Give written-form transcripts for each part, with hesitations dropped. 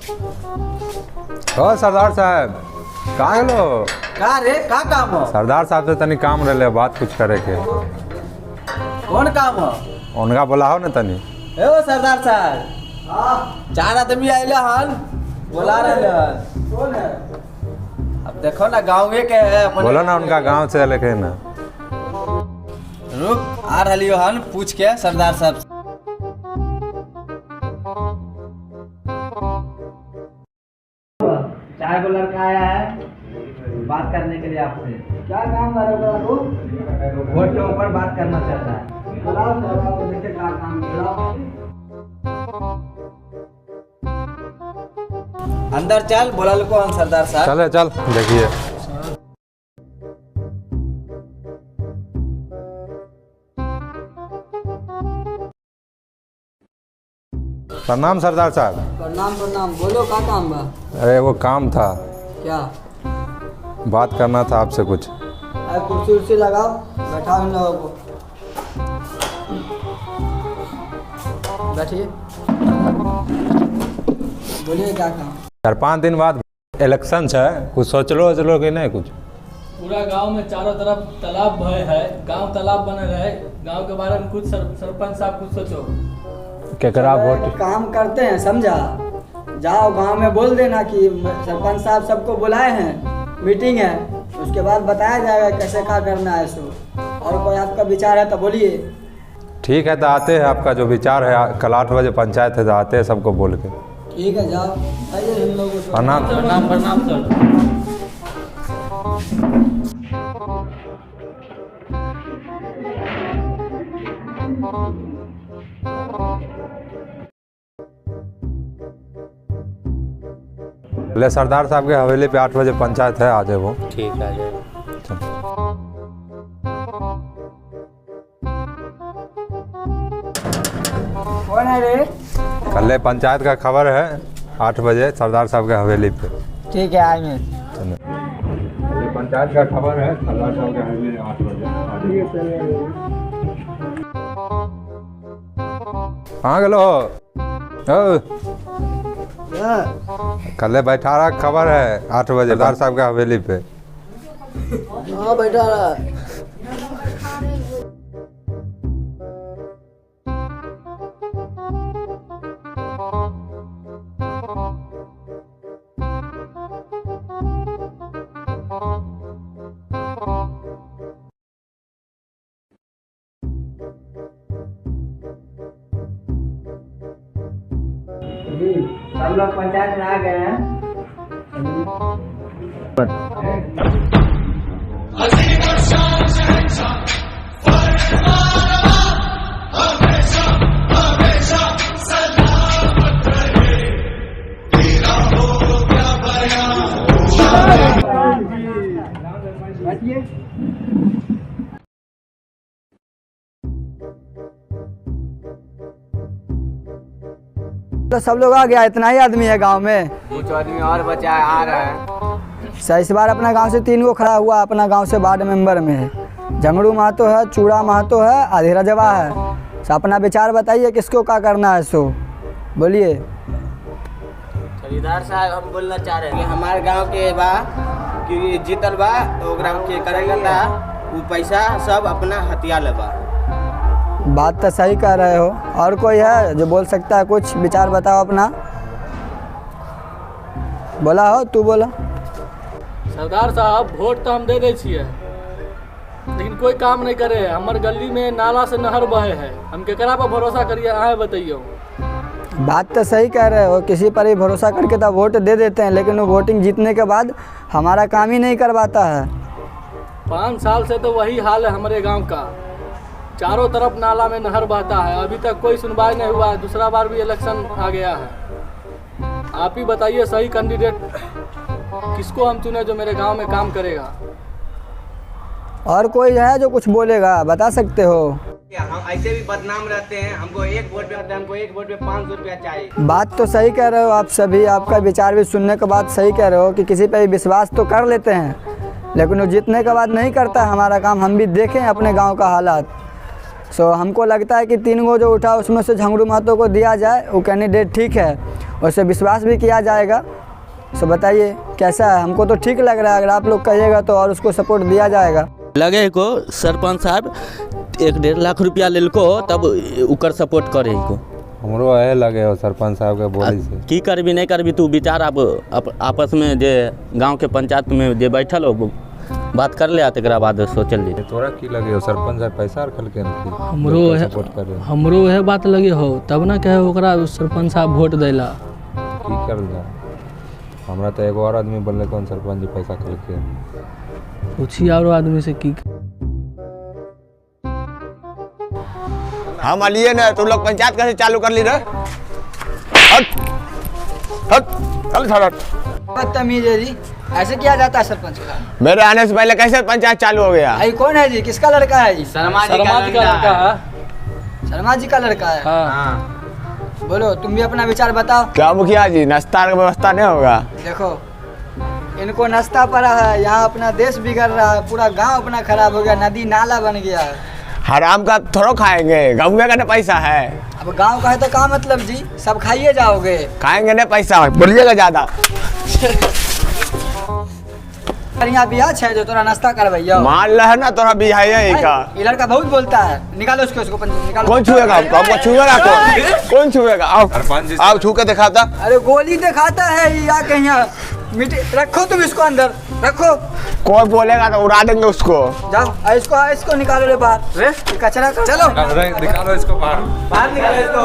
ओ सरदार साहब कहाँ गेलो? का रे का काम हो? सरदार साहब से तनी काम रहे बात कुछ करे के। कौन काम हो? उनका बुलाओ न तनी। ए ओ सरदार साहब, चार आदमी आइले हन, बुला रहे हन। कौन है? अब देखो ना गाँव के है अपने। बोलो ना उनका गांव से लेके ना। रुक आ रही हन, पूछ के सरदार साहब से। चार को लड़का आया है बात करने के लिए आपसे। क्या काम है आपको? वोट के ऊपर बात करना चाहता है। बुलाओ देखिए क्या काम बुलाओ। अंदर चल, बोला को हम सरदार साहब। चले चल देखिए। प्रणाम सरदार साहब। प्रणाम प्रणाम, बोलो क्या काम बा? अरे वो काम था, क्या बात करना था आपसे कुछ। कुर्सी उर्सी लगाओ, बैठाओ इन लोगों को। बैठिए, बोलिए क्या काम? 4-5 दिन बाद इलेक्शन है, कुछ सोचलो कि नहीं कुछ? पूरा गांव में चारों तरफ तालाब भय है, गांव तालाब बनल है। गांव के बारे में कुछ सरपंच साहब कुछ सोचो। केकरा वोट? काम करते हैं समझा। जाओ गांव में बोल देना कि सरपंच साहब सबको बुलाए हैं, मीटिंग है, उसके बाद बताया जाएगा कैसे क्या करना है सो। और कोई आपका विचार है तो बोलिए। ठीक है तो आते हैं, आपका जो विचार है। कल 8 बजे पंचायत है तो आते हैं सबको बोल के। ठीक है जाओ, आइए हम लोग। प्रणाम। प्रणाम प्रणाम सर। ले सरदार साहब के हवेली पे 8 बजे पंचायत है, आ जाए वो। ठीक है जाए। कौन है रे? कल पंचायत का खबर है 8 बजे सरदार साहब के हवेली पे। ठीक है आएंगे। पंचायत का खबर है सरदार साहब के हवेली 8 बजे। कहाँ गेलो? कल बैठा रहा खबर है 8 बजे सरदार साहब के हवेली पे। हाँ बैठा रहा। सब लोग पंचायत में आ गए हैं। तो सब लोग आ गया, इतना ही आदमी है गांव में। कुछ आदमी और बचा है, आ रहा है। सर इस बार अपना गांव से 3 को खड़ा हुआ, अपना गांव से वार्ड मेंबर में है। झंगड़ू महतो है, चूड़ा महतो है, अधीरा जवा है। तो अपना विचार बताइए किसको क्या करना है सो बोलिए। सरदार साहब हम बोलना चाह रहे हैं कि हमारे गांव के बा कि जीतल बा तो ओकरा के करेगा था वो पैसा सब अपना हथियार लेबा। बात तो सही कह रहे हो। और कोई है जो बोल सकता है? कुछ विचार बताओ अपना। बोला हो, तू बोला। सरदार साहब वोट तो हम दे दे छिए, लेकिन कोई काम नहीं करे। हमारे गली में नाला से नहर बहे है, हम केकरा पर भरोसा करिए? आए बताइयो। बात तो सही कह रहे हो, किसी पर ही भरोसा करके तो वोट दे देते हैं, लेकिन वो वोटिंग जीतने के बाद हमारा काम ही नहीं करवाता है। 5 साल से तो वही हाल है हमारे गांव का। चारों तरफ नाला में नहर बहता है, अभी तक कोई सुनवाई नहीं हुआ है। दूसरा बार भी इलेक्शन आ गया है। आप ही बताइए सही कैंडिडेट किसको हम चुने जो मेरे गांव में काम करेगा। और कोई है जो कुछ बोलेगा? बता सकते हो। हम ऐसे भी बदनाम रहते हैं, हमको एक वोट पे हमको एक वोट पे 500 रुपया चाहिए। बात तो सही कह रहे हो आप सभी। आपका विचार भी सुनने के बाद सही कह रहे हो कि किसी पे भी विश्वास तो कर लेते हैं, लेकिन वो जीतने के बाद नहीं करता हमारा काम। हम भी देखें अपने गाँव का हालात। सो हमको लगता है कि 3 गो जो उठा उसमें से झंगरू महतो को दिया जाए, वो कैंडिडेट ठीक है, उससे विश्वास भी किया जाएगा। सो बताइए कैसा है? हमको तो ठीक लग रहा है, अगर आप लोग कहिएगा तो और उसको सपोर्ट दिया जाएगा। लगे को सरपंच साहब 1-1.5 लाख रुपया लेलको तब उकर सपोर्ट करे को। हमरो है लगे हो सरपंच साहब के बोली से। की करबी नहीं करबी तू विचार आपस में जे गांव के पंचायत में जे बैठल हो बात कर ले, तकरा बाद सोचल जी। तोरा की लगे हो सरपंच साहब पैसा रखल के हमरो हमरो है बात लगे हो तब ना कहे ओकरा सरपंच साहब वोट देला। की कर जा? हमरा तो एगो और आदमी बोलले कौन सरपंच जी पैसा खल के। पूछी और आदमी से की। हम अलिए ना, तुम लोग पंचायत कैसे चालू कर ली रे? हट हट चल हट। बदतमीज है जी, ऐसे किया जाता है सरपंच का? मेरे आने से पहले कैसे पंचायत चालू हो गया? भाई कौन है जी, किसका लड़का है जी? शर्मा जी का लड़का है। शर्मा जी का लड़का है? हाँ। बोलो तुम भी अपना विचार बताओ। क्या मुखिया जी, नाश्ता का व्यवस्था नहीं होगा? देखो इनको नाश्ता पड़ा है, यहाँ अपना देश बिगड़ रहा है, पूरा गांव अपना खराब हो गया, नदी नाला बन गया है। हराम का थोड़ा खाएंगे, गाँव का ना पैसा है। अब गांव का है तो क्या मतलब जी, सब खाइए जाओगे। खाएंगे ना पैसा, बोलिएगा ज्यादा। यहाँ बियाह है जो तोरा नाश्ता करवाइयो। मान रहा है ना तोरा बिहाई का। ये लड़का बहुत बोलता है, निकालो उसको निकालो। कौन छुएगा हमको? छुएगा कौन छुएगा? आओ आओ छू के दिखाता। अरे गोली दिखाता है ये, आके यहाँ रखो तुम इसको अंदर रखो। कोई बोलेगा तो उड़ा देंगे उसको। जाओ इसको निकालो रे बाहर, कचरा चलो निकालो इसको बाहर निकालो इसको।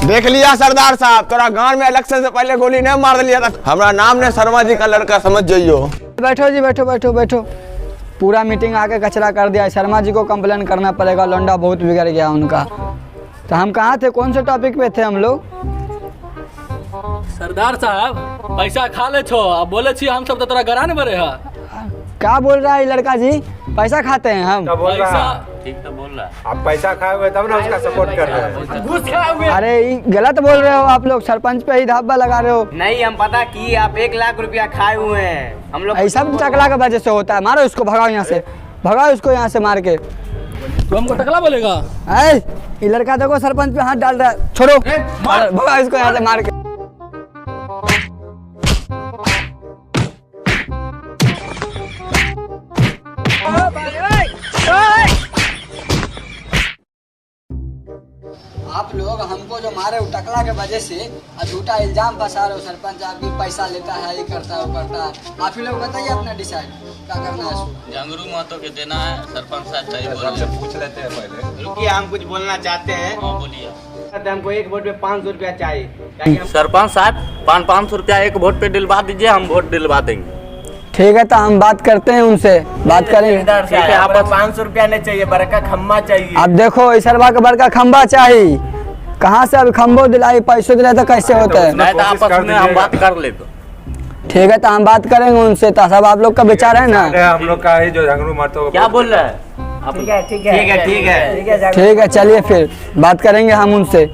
देख लिया सरदार साहब, तोरा गांव में इलेक्शन से पहले गोली नहीं मार दिया था। हमारा नाम ने शर्मा जी का लड़का, समझ जाइयो। बैठो जी, बैठो बैठो बैठो। पूरा मीटिंग आके कचरा कर दिया। शर्मा जी को कंप्लेन करना पड़ेगा, लौंडा बहुत बिगड़ गया उनका। तो हम कहाँ थे, कौन से टॉपिक पे थे हम लोग? सरदार साहब पैसा खा ले छो, अब बोले छी हम सब तो तोरा गराने बरे है। क्या बोल रहा है लड़का जी? पैसा खाते हैं हम? पैसा ठीक तो बोल रहा है। आप पैसा खाए हुए तब ना उसका सपोर्ट कर रहे हैं। घूस खाए हुए। अरे ये गलत बोल रहे हो आप लोग, सरपंच पे ही धावा लगा रहे हो। नहीं, हम पता की आप 1 लाख रुपया खाए हुए हैं हम लोग। ऐसा टकला के वजह से होता है। मारो इसको, भगाओ यहाँ से, भगाओ इसको यहाँ से मार के। तो हमको टकला बोलेगा? ये लड़का देखो सरपंच पे हाथ डाल रहा है, छोड़ो भगाओ इसको यहाँ से मार के। आप लोग हमको जो मारे हो टकला के वजह से झूठा इल्जाम फंसा रहे हो। सरपंच आपकी पैसा लेता है, ये करता है वो करता है। आप ही लोग बताइए अपना डिसाइड क्या करना है इसको। झंगरू महतो के देना है, सरपंच साहब सही बोल रहे हैं। पूछ लेते हैं पहले। रुकिए, हम कुछ बोलना चाहते हैं। हाँ बोलिए। हमको 1 वोट पे 500 रुपया चाहिए। सरपंच साहब 500 रुपया 1 वोट पे दिलवा दीजिए, हम वोट दिलवा देंगे। ठीक है, तो हम बात करते हैं उनसे, बात करेंगे। ठीक है, आप 500 रुपया नहीं चाहिए, बड़का खम्मा चाहिए। अब देखो इसरवा के बड़का खंबा चाहिए, कहाँ से अब खंबो दिलाई पैसों दिलाई तो कैसे होता है? नहीं तो आपस में हम बात कर ले। ठीक है, तो हम बात करेंगे उनसे। तो सब आप लोग का विचार है ना? हम लोग का ही जो झंगरू महतो क्या बोल रहे हैं? ठीक है ठीक है ठीक है ठीक है। ठीक है, चलिए फिर बात करेंगे हम उनसे।